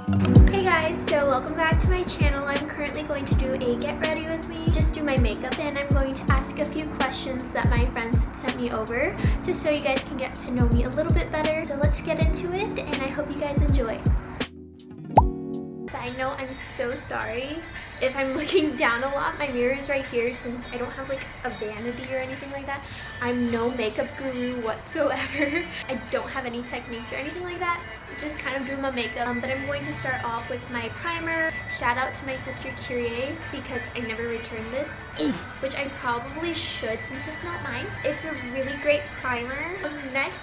Hey guys, so welcome back to my channel. I'm currently going to do a get ready with me, just do my makeup, and I'm going to ask a few questions that my friends sent me over, just so you guys can get to know me a little bit better. So let's get into it, and I hope you guys enjoy. Side note, I'm so sorry if I'm looking down a lot. My mirror is right here since I don't have like a vanity or anything like that. I'm no makeup guru whatsoever. I don't have any techniques or anything like that. Just kind of do my makeup, but I'm going to start off with my primer. Shout out to my sister Kyrie because I never returned this, which I probably should since it's not mine. It's a really great primer. Next,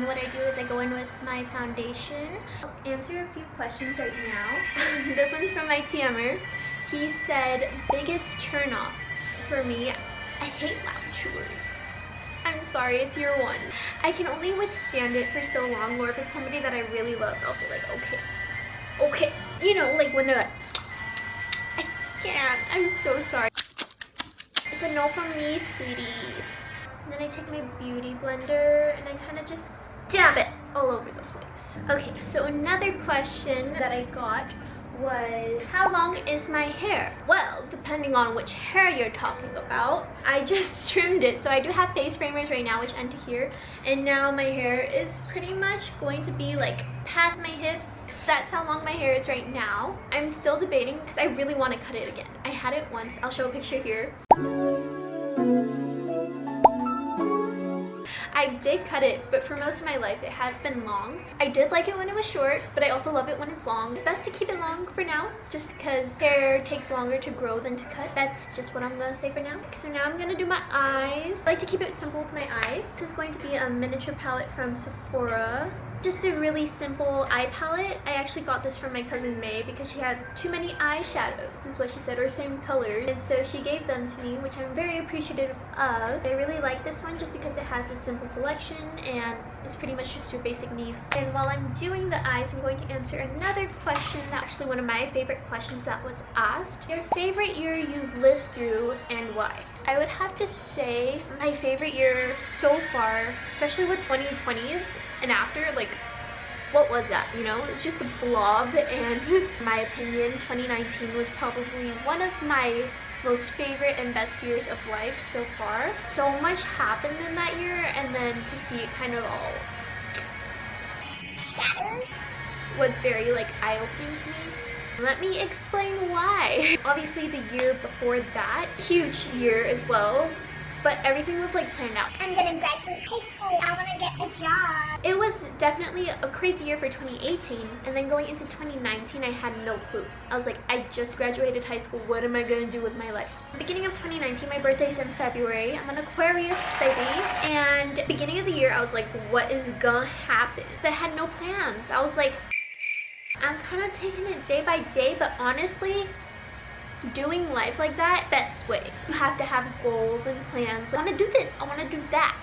what I do is I go in with my foundation. I'll answer a few questions right now. This one's from my TMer. He said, biggest turnoff for me, I hate loud chewers. I'm sorry if you're one. I can only withstand it for so long, or if it's somebody that I really love, I'll be like, okay. You know, like when they're like, I can't, I'm so sorry. It's a no from me, sweetie. And then I take my beauty blender and I kind of just dab it all over the place. Okay, so another question that I got was, how long is my hair? Well, depending on which hair you're talking about. I just trimmed it, so I do have face framers right now which end to here, and now my hair is pretty much going to be like past my hips. That's how long my hair is right now. I'm still debating because I really want to cut it again. I had it once. I'll show a picture here. I did cut it, but for most of my life it has been long. I did like it when it was short, but I also love it when it's long. It's best to keep it long for now, just because hair takes longer to grow than to cut. That's just what I'm gonna say for now. So now I'm gonna do my eyes. I like to keep it simple with my eyes. This is going to be a miniature palette from Sephora. Just a really simple eye palette. I actually got this from my cousin May because she had too many eyeshadows, is what she said, or same colors, and so she gave them to me, which I'm very appreciative of. I really like this one just because it has a simple selection and it's pretty much just your basic needs. And while I'm doing the eyes, I'm going to answer another question, actually one of my favorite questions that was asked. Your favorite year you've lived through and why? I would have to say my favorite year so far, especially with 2020s and after, like, what was that, you know? It's just a blob, and in my opinion, 2019 was probably one of my most favorite and best years of life so far. So much happened in that year, and then to see it kind of all shatter was very, like, eye-opening to me. Let me explain why. Obviously the year before that, huge year as well, but everything was like planned out. I'm gonna graduate high school, I wanna get a job. It was definitely a crazy year for 2018, and then going into 2019 I had no clue. I was like, I just graduated high school, what am I gonna do with my life? Beginning of 2019, my birthday's in February. I'm an Aquarius baby, and beginning of the year I was like, what is gonna happen? So I had no plans. I was like, I'm kind of taking it day by day, but honestly, doing life like that, best way. You have to have goals and plans. I want to do this, I want to do that,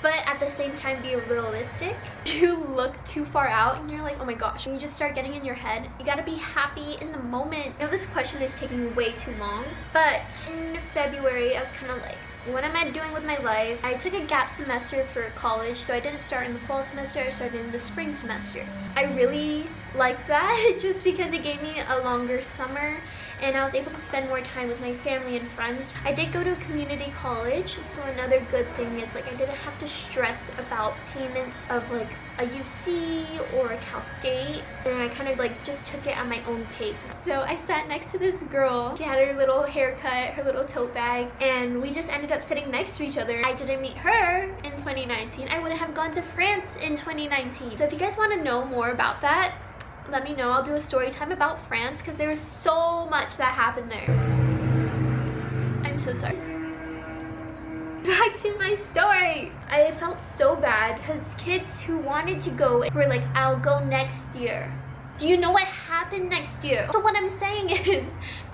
but at the same time be realistic. You look too far out and you're like, oh my gosh, you just start getting in your head. You gotta be happy in the moment. I know this question is taking way too long, but in February I was kind of like, what am I doing with my life? I took a gap semester for college, so I didn't start in the fall semester, I started in the spring semester. I really liked that just because it gave me a longer summer and I was able to spend more time with my family and friends. I did go to a community college, so another good thing is like I didn't have to stress about payments of like a UC or a Cal State, and I kind of like just took it at my own pace. So I sat next to this girl. She had her little haircut, her little tote bag, and we just ended up sitting next to each other. I didn't meet her in 2019. I wouldn't have gone to France in 2019. So if you guys want to know more about that, let me know. I'll do a story time about France because there was so much that happened there. I'm so sorry. Back to my story. I felt so bad because kids who wanted to go were like, I'll go next year. Do you know what happened next year? So what I'm saying is,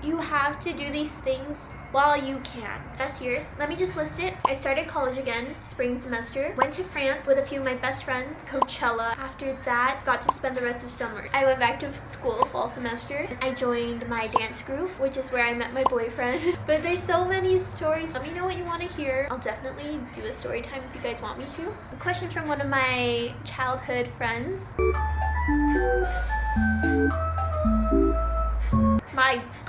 you have to do these things while you can. Last year, let me just list it. I started college again, spring semester. Went to France with a few of my best friends, Coachella. After that, got to spend the rest of summer. I went back to school fall semester. I joined my dance group, which is where I met my boyfriend. But there's so many stories. Let me know what you want to hear. I'll definitely do a story time if you guys want me to. A question from one of my childhood friends.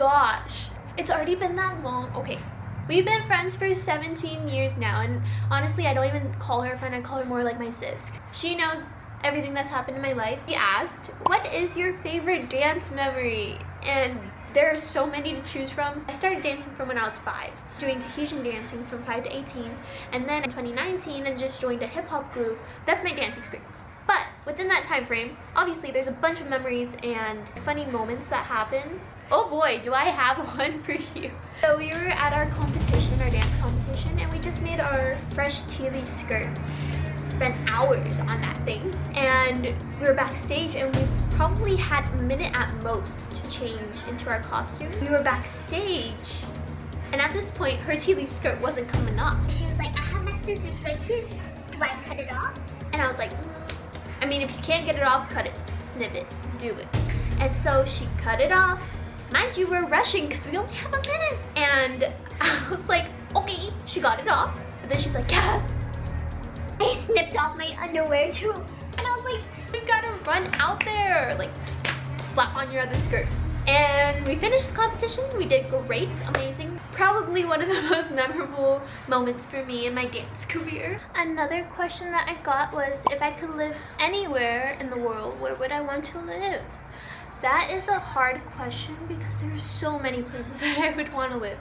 gosh. It's already been that long. Okay. We've been friends for 17 years now, and honestly, I don't even call her a friend. I call her more like my sis. She knows everything that's happened in my life. She asked, what is your favorite dance memory? And there are so many to choose from. I started dancing from when I was 5, doing Tahitian dancing from 5 to 18, and then in 2019 I just joined a hip-hop group. That's my dance experience. But within that time frame, obviously there's a bunch of memories and funny moments that happen. Oh boy, do I have one for you. So we were at our competition, our dance competition, and we just made our fresh tea leaf skirt. Spent hours on that thing, and we were backstage, and we probably had a minute at most to change into our costume. We were backstage, and at this point her tea leaf skirt wasn't coming off. She was like, I have my scissors right here. Do I cut it off? And I was like, I mean, if you can't get it off, cut it, snip it, do it. And so she cut it off. Mind you, we're rushing because we only have a minute. And I was like, okay. She got it off, but then she's like, yes. I snipped off my underwear too. And I was like, we gotta run out there, like just slap on your other skirt. And we finished the competition. We did great, amazing. Probably one of the most memorable moments for me in my dance career. Another question that I got was, if I could live anywhere in the world, where would I want to live? That is a hard question because there's so many places that I would want to live.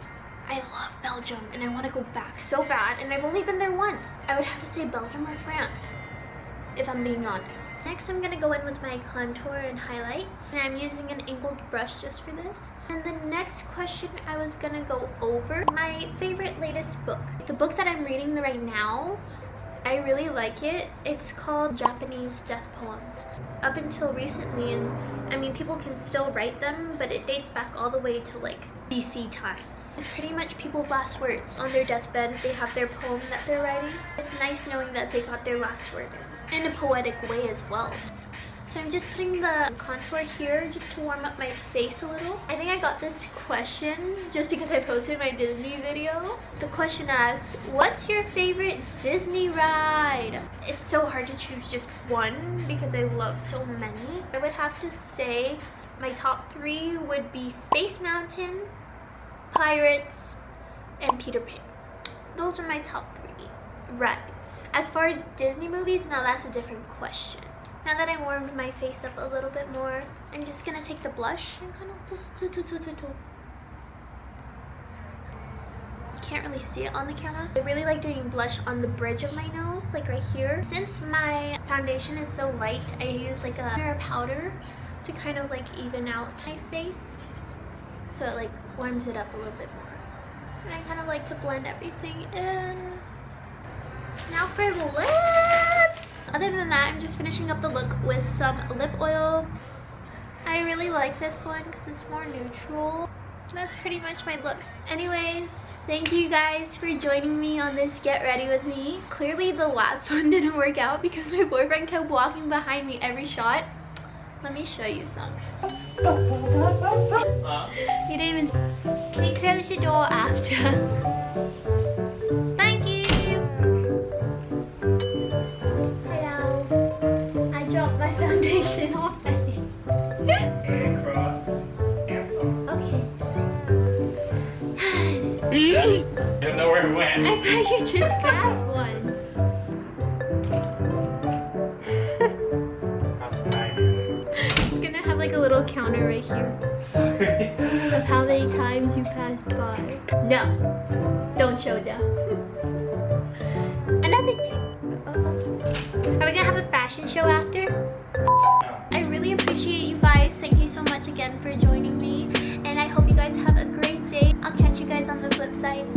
I love Belgium and I want to go back so bad, and I've only been there once. I would have to say Belgium or France, if I'm being honest. Next, I'm gonna go in with my contour and highlight, and I'm using an angled brush just for this. And the next question, I was gonna go over my favorite latest book. The book that I'm reading right now, I really like it. It's called Japanese Death Poems. Up until recently, and I mean, people can still write them, but it dates back all the way to like BC times. It's pretty much people's last words. On their deathbed, they have their poem that they're writing. It's nice knowing that they got their last word in a poetic way as well. So I'm just putting the contour here just to warm up my face a little. I think I got this question just because I posted my Disney video. The question asked, what's your favorite Disney ride? It's so hard to choose just one because I love so many. I would have to say my top 3 would be Space Mountain, Pirates, and Peter Pan. Those are my top 3 rides. As far as Disney movies, now that's a different question. Now that I warmed my face up a little bit more, I'm just gonna take the blush and kind of you can't really see it on the camera. I really like doing blush on the bridge of my nose, like right here. Since my foundation is so light, I use like a powder to kind of like even out my face, so it like warms it up a little bit more. And I kind of like to blend everything in. Now for the lips! Other than that, I'm just finishing up the look with some lip oil. I really like this one because it's more neutral. That's pretty much my look. Anyways, thank you guys for joining me on this Get Ready With Me. Clearly the last one didn't work out because my boyfriend kept walking behind me every shot. Let me show you some. You didn't even... Can you close the door after? Foundation already. And cross. Hands off. Okay. You don't know where it went. I thought you just grabbed one. Cross the eye. It's gonna have like a little counter right here. Sorry. Of how many times you passed by. No. Don't show them. Another thing. Are we gonna have a fashion show after? I really appreciate you guys. Thank you so much again for joining me, and I hope you guys have a great day. I'll catch you guys on the flip side.